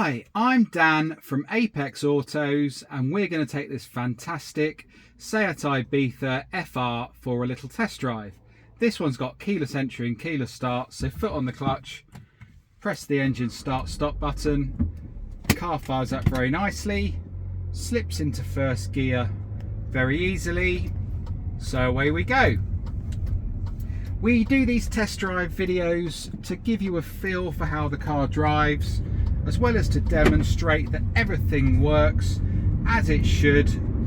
Hi, I'm Dan from Apex Autos and we're going to take this fantastic Seat Ibiza FR for a little test drive. This one's got keyless entry and keyless start, so foot on the clutch, press the engine start stop button, car fires up very nicely, slips into first gear very easily, so away we go. We do these test drive videos to give you a feel for how the car drives, as well as to demonstrate that everything works as it should,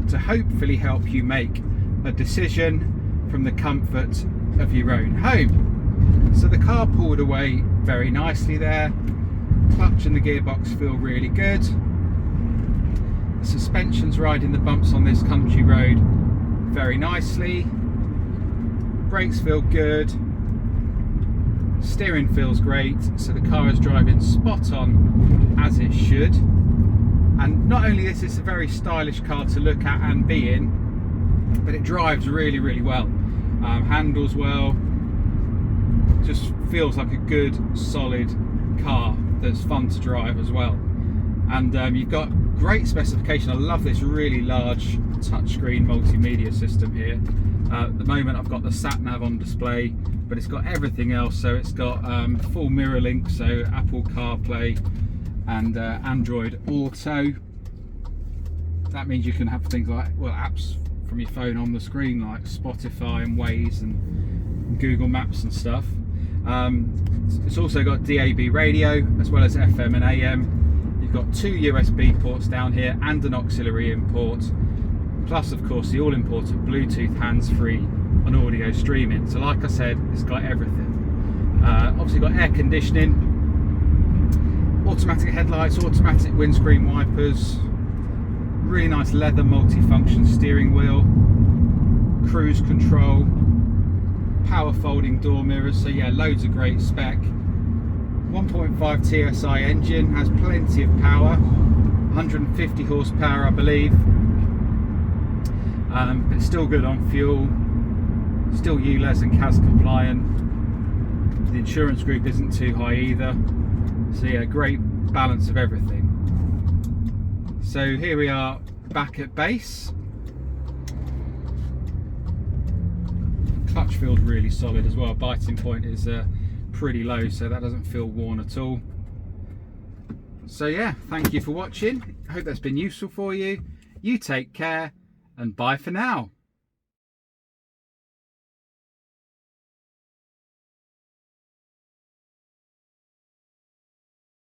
to hopefully help you make a decision from the comfort of your own home. So the car pulled away very nicely there. Clutch and the gearbox feel really good. The suspension's riding the bumps on this country road very nicely. Brakes feel good. Steering feels great, so the car is driving spot on as it should. And not only is this a very stylish car to look at and be in, but it drives really, really well. Handles well, just feels like a good, solid car that's fun to drive as well. And you've got great specification. I love this really large touchscreen multimedia system here. At the moment I've got the sat nav on display, but it's got everything else. So it's got full mirror link, so Apple CarPlay and Android Auto. That means you can have things like, well, apps from your phone on the screen, like Spotify and Waze and Google Maps and stuff. It's also got DAB radio as well as FM and AM. You've got 2 USB ports down here and an auxiliary input, plus of course the all-important Bluetooth hands-free and audio streaming. So like I said, it's got everything. Obviously got air conditioning, automatic headlights, automatic windscreen wipers, really nice leather multifunction steering wheel, cruise control, power folding door mirrors. So yeah, loads of great spec. 1.5 TSI engine, has plenty of power, 150 horsepower I believe, but it's still good on fuel, still ULEZ and CAZ compliant. The insurance group isn't too high either, so yeah, great balance of everything. So here we are back at base. Clutch feels really solid as well. Biting point is pretty low, so that doesn't feel worn at all. So yeah, thank you for watching. I hope that's been useful for you. You take care and bye for now.